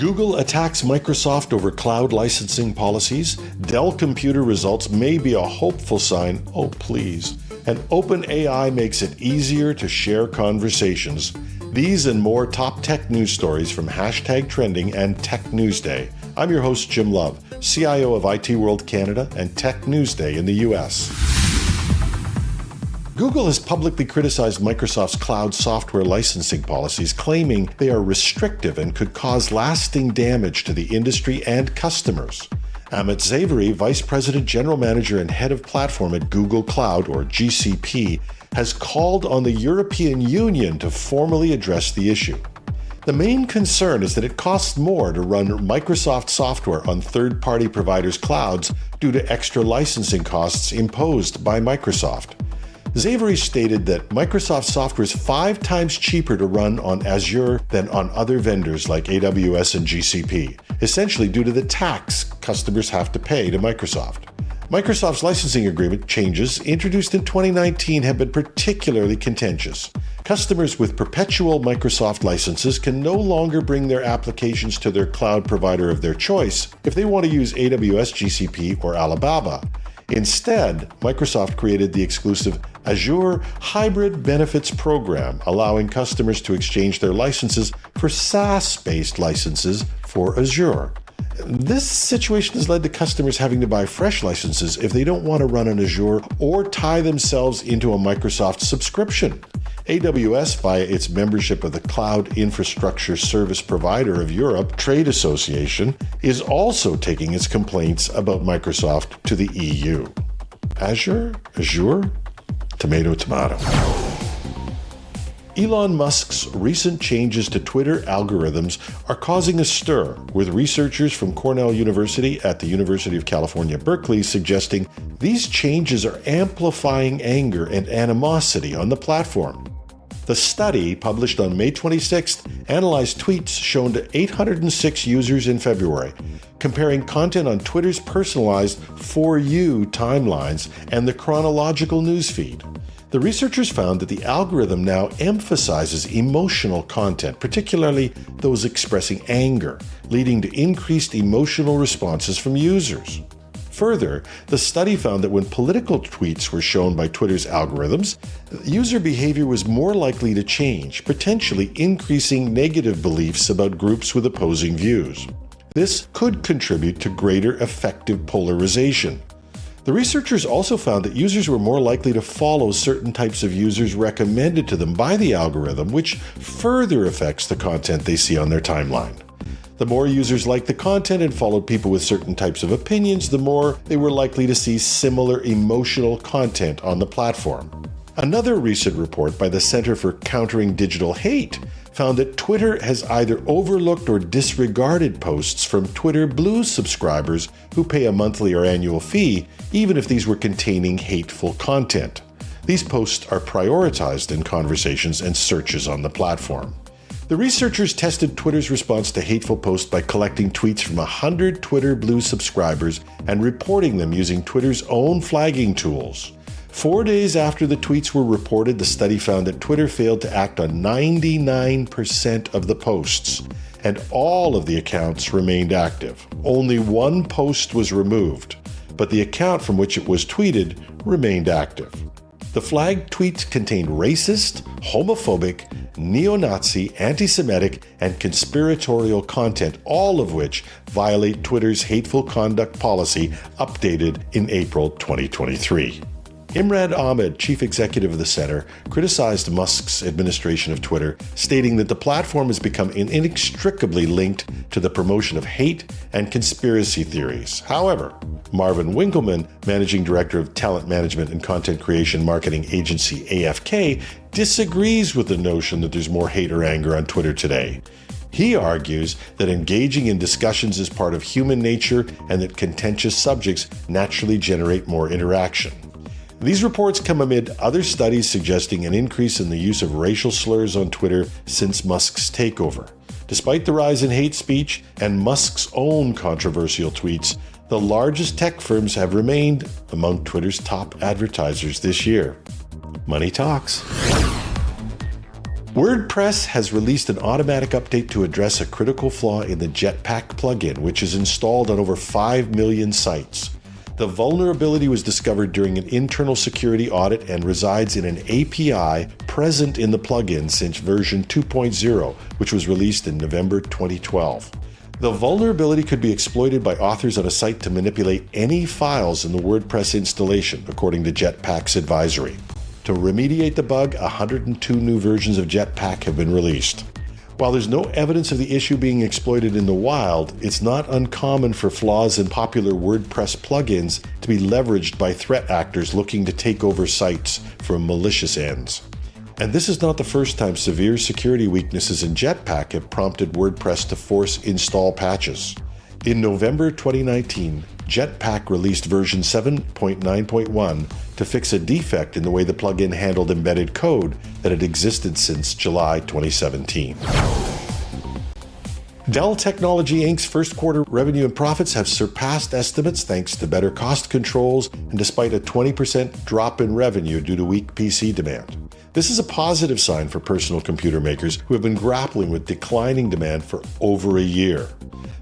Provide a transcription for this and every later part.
Google attacks Microsoft over cloud licensing policies. Dell computer results may be a hopeful sign. Oh, please. And OpenAI makes it easier to share conversations. These and more top tech news stories from #Trending and Tech Newsday. I'm your host, Jim Love, CIO of IT World Canada and Tech Newsday in the US. Google has publicly criticized Microsoft's cloud software licensing policies, claiming they are restrictive and could cause lasting damage to the industry and customers. Amit Zavery, Vice President, General Manager, and Head of Platform at Google Cloud, or GCP, has called on the European Union to formally address the issue. The main concern is that it costs more to run Microsoft software on third-party providers' clouds due to extra licensing costs imposed by Microsoft. Zavery stated that Microsoft software is 5 times cheaper to run on Azure than on other vendors like AWS and GCP, essentially due to the tax customers have to pay to Microsoft. Microsoft's licensing agreement changes introduced in 2019 have been particularly contentious. Customers with perpetual Microsoft licenses can no longer bring their applications to their cloud provider of their choice if they want to use AWS, GCP, or Alibaba. Instead, Microsoft created the exclusive Azure Hybrid Benefits Program, allowing customers to exchange their licenses for SaaS-based licenses for Azure. This situation has led to customers having to buy fresh licenses if they don't want to run on Azure or tie themselves into a Microsoft subscription. AWS, via its membership of the Cloud Infrastructure Service Provider of Europe Trade Association, is also taking its complaints about Microsoft to the EU. Azure? Tomato, tomato. Elon Musk's recent changes to Twitter algorithms are causing a stir, with researchers from Cornell University at the University of California, Berkeley suggesting these changes are amplifying anger and animosity on the platform. The study, published on May 26th, analyzed tweets shown to 806 users in February, comparing content on Twitter's personalized For You timelines and the chronological newsfeed. The researchers found that the algorithm now emphasizes emotional content, particularly those expressing anger, leading to increased emotional responses from users. Further, the study found that when political tweets were shown by Twitter's algorithms, user behavior was more likely to change, potentially increasing negative beliefs about groups with opposing views. This could contribute to greater effective polarization. The researchers also found that users were more likely to follow certain types of users recommended to them by the algorithm, which further affects the content they see on their timeline. The more users liked the content and followed people with certain types of opinions, the more they were likely to see similar emotional content on the platform. Another recent report by the Center for Countering Digital Hate found that Twitter has either overlooked or disregarded posts from Twitter Blue subscribers who pay a monthly or annual fee, even if these were containing hateful content. These posts are prioritized in conversations and searches on the platform. The researchers tested Twitter's response to hateful posts by collecting tweets from 100 Twitter Blue subscribers and reporting them using Twitter's own flagging tools. 4 days after the tweets were reported, the study found that Twitter failed to act on 99% of the posts, and all of the accounts remained active. Only one post was removed, but the account from which it was tweeted remained active. The flagged tweets contained racist, homophobic, neo-Nazi, anti-Semitic, and conspiratorial content, all of which violate Twitter's hateful conduct policy updated in April 2023. Imran Ahmed, chief executive of the center, criticized Musk's administration of Twitter, stating that the platform has become inextricably linked to the promotion of hate and conspiracy theories. However, Marvin Winkelman, managing director of talent management and content creation marketing agency AFK, disagrees with the notion that there's more hate or anger on Twitter today. He argues that engaging in discussions is part of human nature and that contentious subjects naturally generate more interaction. These reports come amid other studies suggesting an increase in the use of racial slurs on Twitter since Musk's takeover. Despite the rise in hate speech and Musk's own controversial tweets, the largest tech firms have remained among Twitter's top advertisers this year. Money talks. WordPress has released an automatic update to address a critical flaw in the Jetpack plugin, which is installed on over 5 million sites. The vulnerability was discovered during an internal security audit and resides in an API present in the plugin since version 2.0, which was released in November 2012. The vulnerability could be exploited by authors on a site to manipulate any files in the WordPress installation, according to Jetpack's advisory. To remediate the bug, 102 new versions of Jetpack have been released. While there's no evidence of the issue being exploited in the wild, it's not uncommon for flaws in popular WordPress plugins to be leveraged by threat actors looking to take over sites from malicious ends. And this is not the first time severe security weaknesses in Jetpack have prompted WordPress to force install patches. In November 2019, Jetpack released version 7.9.1 to fix a defect in the way the plugin handled embedded code that had existed since July 2017. Dell Technology Inc.'s first quarter revenue and profits have surpassed estimates thanks to better cost controls and despite a 20% drop in revenue due to weak PC demand. This is a positive sign for personal computer makers who have been grappling with declining demand for over a year.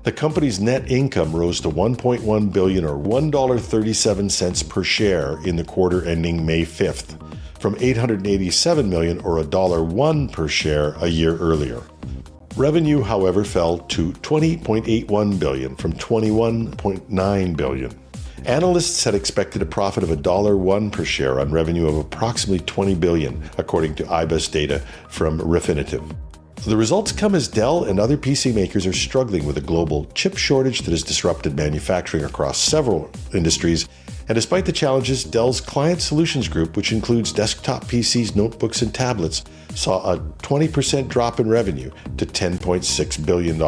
The company's net income rose to $1.1 billion or $1.37 per share in the quarter ending May 5th, from $887 million or $1.01 per share a year earlier. Revenue, however, fell to $20.81 billion from $21.9 billion. Analysts had expected a profit of $1.01 per share on revenue of approximately $20 billion, according to IBIS data from Refinitiv. The results come as Dell and other PC makers are struggling with a global chip shortage that has disrupted manufacturing across several industries. And despite the challenges, Dell's Client Solutions Group, which includes desktop PCs, notebooks, and tablets, saw a 20% drop in revenue to $10.6 billion.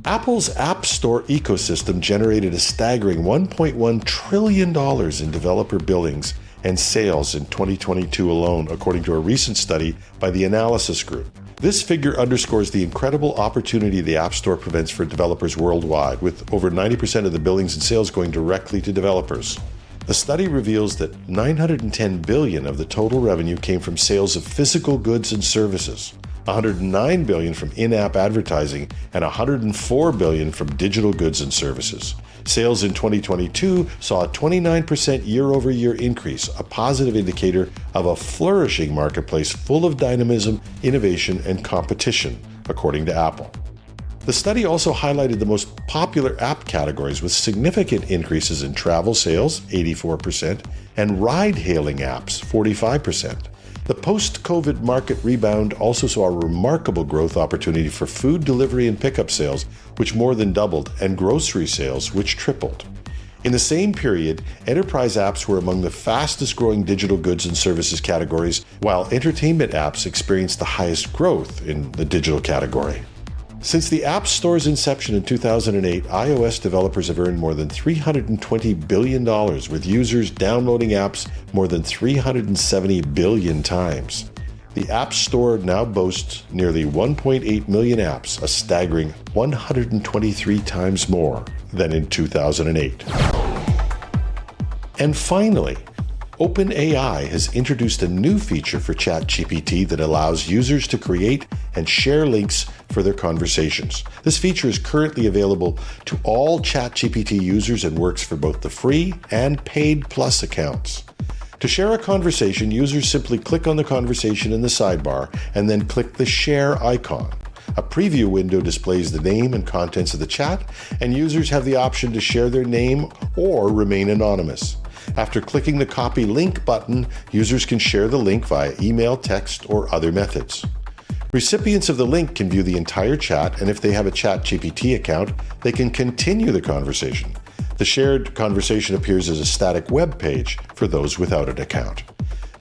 Apple's App Store ecosystem generated a staggering $1.1 trillion in developer billings and sales in 2022 alone, according to a recent study by the Analysis Group. This figure underscores the incredible opportunity the App Store presents for developers worldwide, with over 90% of the billings and sales going directly to developers. The study reveals that $910 billion of the total revenue came from sales of physical goods and services, $109 billion from in-app advertising, and $104 billion from digital goods and services. Sales in 2022 saw a 29% year-over-year increase, a positive indicator of a flourishing marketplace full of dynamism, innovation, and competition, according to Apple. The study also highlighted the most popular app categories with significant increases in travel sales, 84%, and ride-hailing apps, 45%. The post-COVID market rebound also saw a remarkable growth opportunity for food delivery and pickup sales, which more than doubled, and grocery sales, which tripled. In the same period, enterprise apps were among the fastest-growing digital goods and services categories, while entertainment apps experienced the highest growth in the digital category. Since the App Store's inception in 2008, iOS developers have earned more than $320 billion, with users downloading apps more than 370 billion times. The App Store now boasts nearly 1.8 million apps, a staggering 123 times more than in 2008. And finally, OpenAI has introduced a new feature for ChatGPT that allows users to create and share links for their conversations. This feature is currently available to all ChatGPT users and works for both the free and paid Plus accounts. To share a conversation, users simply click on the conversation in the sidebar and then click the share icon. A preview window displays the name and contents of the chat, and users have the option to share their name or remain anonymous. After clicking the Copy Link button, users can share the link via email, text, or other methods. Recipients of the link can view the entire chat, and if they have a ChatGPT account, they can continue the conversation. The shared conversation appears as a static web page for those without an account.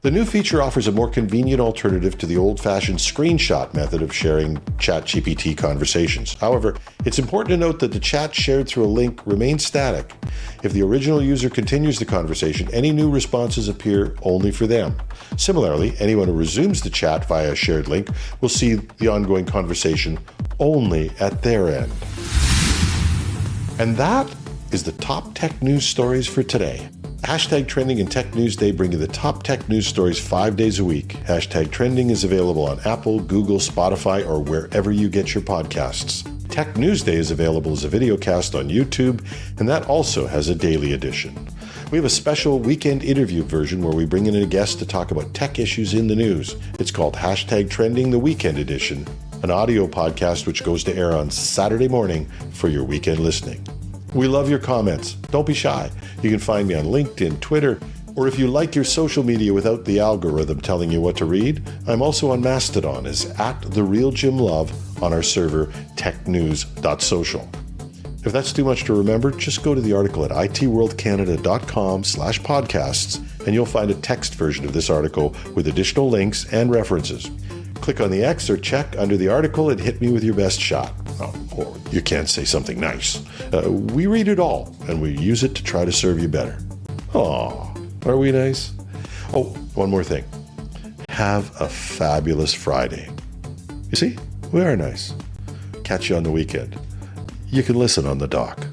The new feature offers a more convenient alternative to the old-fashioned screenshot method of sharing ChatGPT conversations. However, it's important to note that the chat shared through a link remains static. If the original user continues the conversation, any new responses appear only for them. Similarly, anyone who resumes the chat via a shared link will see the ongoing conversation only at their end. And that is the top tech news stories for today. Hashtag Trending and Tech News Day bring you the top tech news stories 5 days a week. Hashtag Trending is available on Apple, Google, Spotify, or wherever you get your podcasts. Tech News Day is available as a video cast on YouTube, and that also has a daily edition. We have a special weekend interview version where we bring in a guest to talk about tech issues in the news. It's called Hashtag Trending, the Weekend Edition, an audio podcast which goes to air on Saturday morning for your weekend listening. We love your comments. Don't be shy. You can find me on LinkedIn, Twitter, or if you like your social media without the algorithm telling you what to read, I'm also on Mastodon as @TheRealJimLove on our server technews.social. If that's too much to remember, just go to the article at itworldcanada.com/podcasts and you'll find a text version of this article with additional links and references. Click on the X or check under the article and hit me with your best shot. Oh, or you can say something nice. We read it all, and we use it to try to serve you better. Aw, are we nice? Oh, one more thing. Have a fabulous Friday. You see, we are nice. Catch you on the weekend. You can listen on the dock.